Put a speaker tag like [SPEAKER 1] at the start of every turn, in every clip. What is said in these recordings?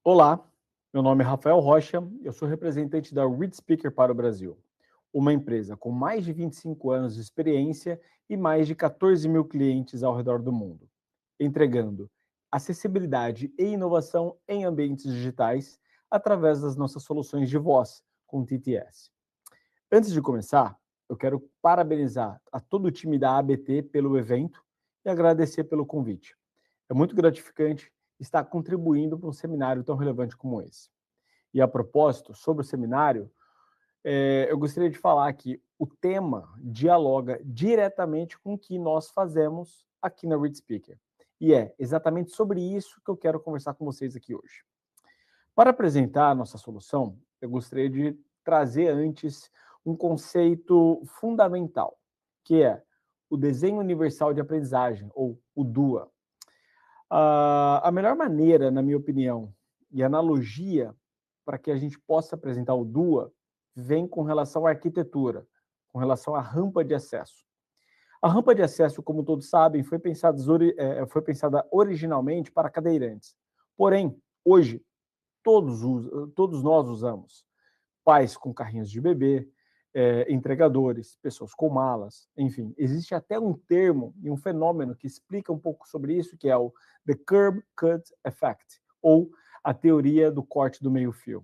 [SPEAKER 1] Olá, meu nome é Rafael Rocha, eu sou representante da Read Speaker para o Brasil, uma empresa com mais de 25 anos de experiência e mais de 14 mil clientes ao redor do mundo, entregando acessibilidade e inovação em ambientes digitais através das nossas soluções de voz com TTS. Antes de começar, eu quero parabenizar a todo o time da ABT pelo evento e agradecer pelo convite. É muito gratificante estar contribuindo para um seminário tão relevante como esse. E a propósito, sobre o seminário, eu gostaria de falar que o tema dialoga diretamente com o que nós fazemos aqui na Read Speaker. E é exatamente sobre isso que eu quero conversar com vocês aqui hoje. Para apresentar a nossa solução, eu gostaria de trazer antes um conceito fundamental, que é o desenho universal de aprendizagem, ou o DUA. A melhor maneira, na minha opinião, e analogia para que a gente possa apresentar o DUA vem com relação à arquitetura, com relação à rampa de acesso. A rampa de acesso, como todos sabem, foi pensada originalmente para cadeirantes. Porém, hoje, todos nós usamos. Pais com carrinhos de bebê, entregadores, pessoas com malas, enfim. Existe até um termo e um fenômeno que explica um pouco sobre isso, que é o The Curb Cut Effect, ou a teoria do corte do meio-fio.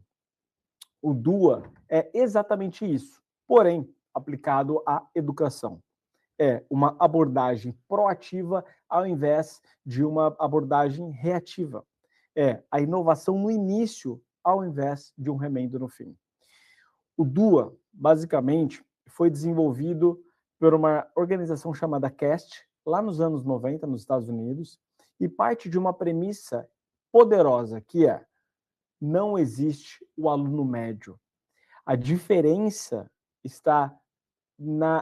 [SPEAKER 1] O DUA é exatamente isso, porém aplicado à educação. É uma abordagem proativa ao invés de uma abordagem reativa. É a inovação no início ao invés de um remendo no fim. O DUA, basicamente, foi desenvolvido por uma organização chamada CAST, lá nos anos 90, nos Estados Unidos, e parte de uma premissa poderosa, que é: não existe o aluno médio. A diferença está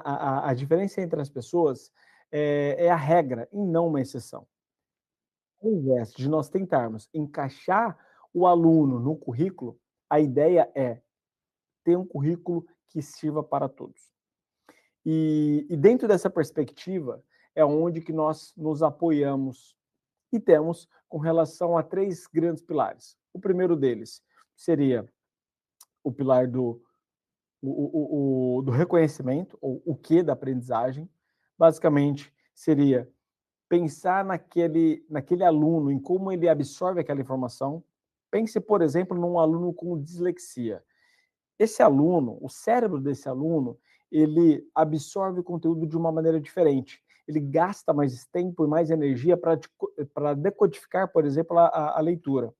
[SPEAKER 1] a diferença entre as pessoas é a regra e não uma exceção. Ao invés de nós tentarmos encaixar o aluno no currículo, a ideia é ter um currículo que sirva para todos. E dentro dessa perspectiva é onde que nós nos apoiamos e temos com relação a três grandes pilares. O primeiro deles seria o pilar do reconhecimento, ou o que da aprendizagem. Basicamente, seria pensar naquele aluno, em como ele absorve aquela informação. Pense, por exemplo, num aluno com dislexia. Esse aluno, o cérebro desse aluno, ele absorve o conteúdo de uma maneira diferente. Ele gasta mais tempo e mais energia para decodificar, por exemplo, a leitura.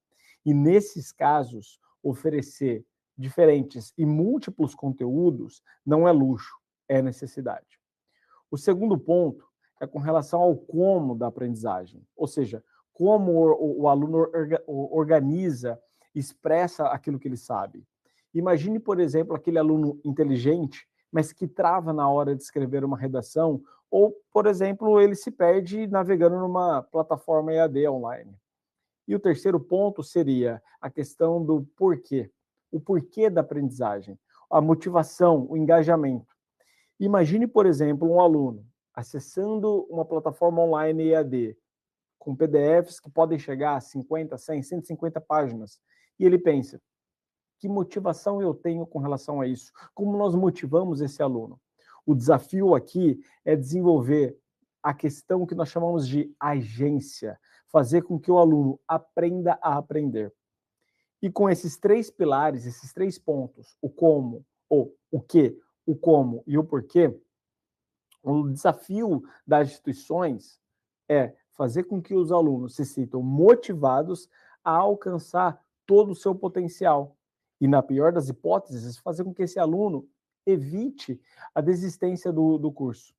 [SPEAKER 1] E nesses casos, oferecer diferentes e múltiplos conteúdos não é luxo, é necessidade. O segundo ponto é com relação ao como da aprendizagem, ou seja, como o aluno organiza, expressa aquilo que ele sabe. Imagine, por exemplo, aquele aluno inteligente, mas que trava na hora de escrever uma redação, ou, por exemplo, ele se perde navegando numa plataforma EAD online. E o terceiro ponto seria a questão do porquê, o porquê da aprendizagem, a motivação, o engajamento. Imagine, por exemplo, um aluno acessando uma plataforma online EAD, com PDFs que podem chegar a 50, 100, 150 páginas, e ele pensa: que motivação eu tenho com relação a isso? Como nós motivamos esse aluno? O desafio aqui é desenvolver a questão que nós chamamos de agência, fazer com que o aluno aprenda a aprender. E com esses três pilares, esses três pontos, o como, ou o que, o como e o porquê, o desafio das instituições é fazer com que os alunos se sintam motivados a alcançar todo o seu potencial. E, na pior das hipóteses, fazer com que esse aluno evite a desistência do curso.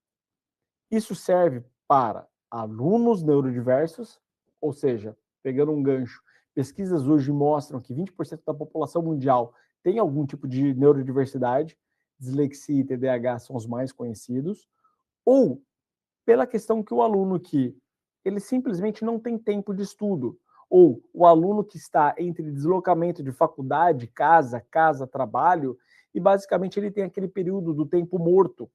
[SPEAKER 1] Isso serve para alunos neurodiversos, ou seja, pegando um gancho, pesquisas hoje mostram que 20% da população mundial tem algum tipo de neurodiversidade, dislexia e TDAH são os mais conhecidos, ou pela questão que o aluno que ele simplesmente não tem tempo de estudo, ou o aluno que está entre deslocamento de faculdade, casa, trabalho, e basicamente ele tem aquele período do tempo morto.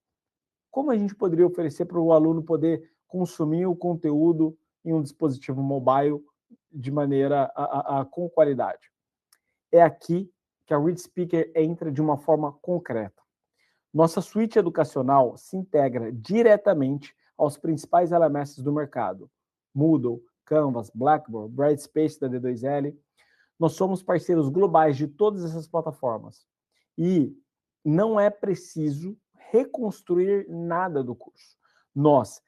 [SPEAKER 1] Como a gente poderia oferecer para o aluno poder consumir o conteúdo em um dispositivo mobile de maneira com qualidade? É aqui que a Read Speaker entra de uma forma concreta. Nossa suíte educacional se integra diretamente aos principais LMS do mercado: Moodle, Canvas, Blackboard, Brightspace da D2L. Nós somos parceiros globais de todas essas plataformas. E não é preciso reconstruir nada do curso. Nós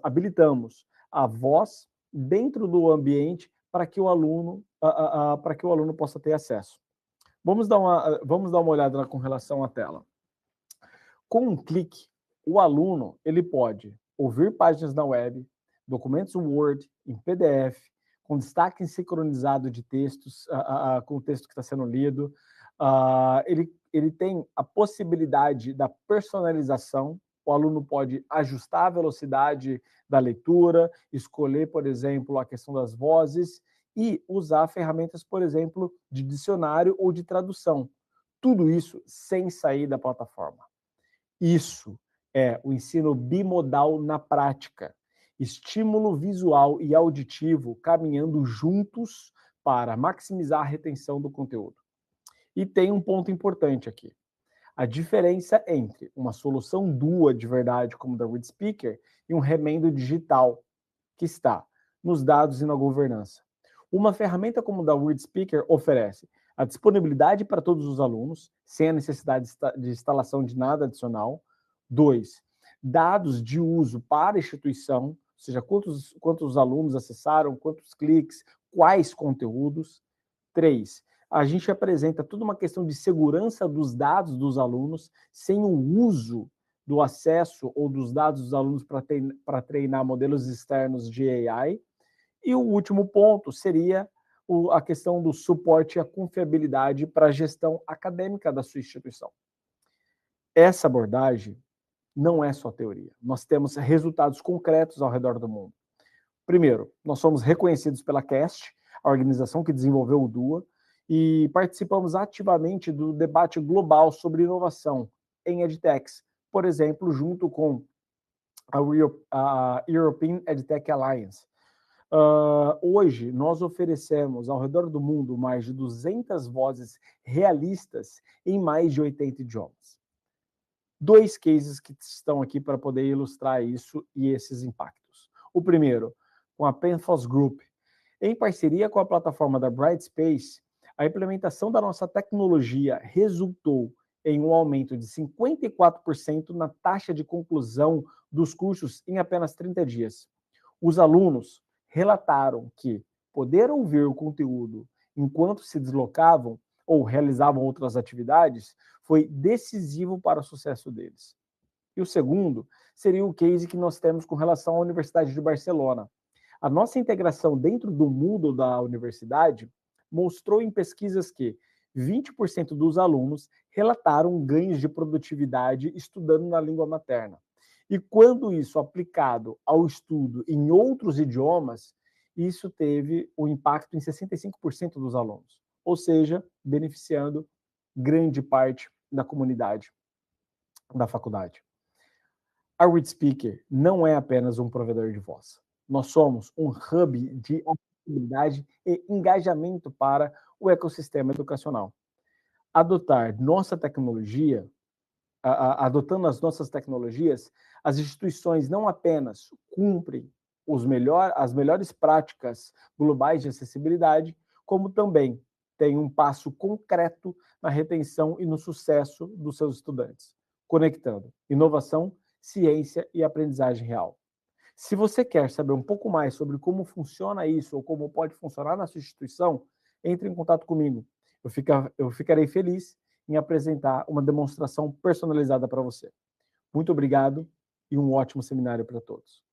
[SPEAKER 1] habilitamos a voz dentro do ambiente para que o aluno possa ter acesso. Vamos dar uma olhada com relação à tela. Com um clique, o aluno ele pode ouvir páginas na web, documentos Word, em PDF, com destaque sincronizado de textos, com o texto que está sendo lido. Ele tem a possibilidade da personalização. O aluno pode ajustar a velocidade da leitura, escolher, por exemplo, a questão das vozes e usar ferramentas, por exemplo, de dicionário ou de tradução. Tudo isso sem sair da plataforma. Isso é o ensino bimodal na prática. Estímulo visual e auditivo caminhando juntos para maximizar a retenção do conteúdo. E tem um ponto importante aqui. A diferença entre uma solução Dua de verdade, como da Read Speaker, e um remendo digital, que está nos dados e na governança. Uma ferramenta como a da Read Speaker oferece a disponibilidade para todos os alunos, sem a necessidade de instalação de nada adicional. 2, dados de uso para a instituição, ou seja, quantos alunos acessaram, quantos cliques, quais conteúdos. 3, a gente apresenta toda uma questão de segurança dos dados dos alunos, sem o uso do acesso ou dos dados dos alunos para treinar modelos externos de AI. E o último ponto seria a questão do suporte e a confiabilidade para a gestão acadêmica da sua instituição. Essa abordagem não é só teoria. Nós temos resultados concretos ao redor do mundo. Primeiro, nós somos reconhecidos pela CAST, a organização que desenvolveu o Dua, e participamos ativamente do debate global sobre inovação em EdTechs, por exemplo, junto com a European EdTech Alliance. Hoje, nós oferecemos ao redor do mundo mais de 200 vozes realistas em mais de 80 idiomas. 2 cases que estão aqui para poder ilustrar isso e esses impactos. O primeiro, com a Penfoss Group. Em parceria com a plataforma da Brightspace, a implementação da nossa tecnologia resultou em um aumento de 54% na taxa de conclusão dos cursos em apenas 30 dias. Os alunos relataram que poder ouvir o conteúdo enquanto se deslocavam ou realizavam outras atividades foi decisivo para o sucesso deles. E o segundo seria o case que nós temos com relação à Universidade de Barcelona. A nossa integração dentro do Moodle da universidade mostrou em pesquisas que 20% dos alunos relataram ganhos de produtividade estudando na língua materna. E quando isso aplicado ao estudo em outros idiomas, isso teve um impacto em 65% dos alunos, ou seja, beneficiando grande parte da comunidade da faculdade. A Read Speaker não é apenas um provedor de voz. Nós somos um hub de acessibilidade e engajamento para o ecossistema educacional. Adotando as nossas tecnologias, as instituições não apenas cumprem as melhores práticas globais de acessibilidade, como também têm um passo concreto na retenção e no sucesso dos seus estudantes, conectando inovação, ciência e aprendizagem real. Se você quer saber um pouco mais sobre como funciona isso ou como pode funcionar na sua instituição, entre em contato comigo. Eu ficarei feliz em apresentar uma demonstração personalizada para você. Muito obrigado e um ótimo seminário para todos.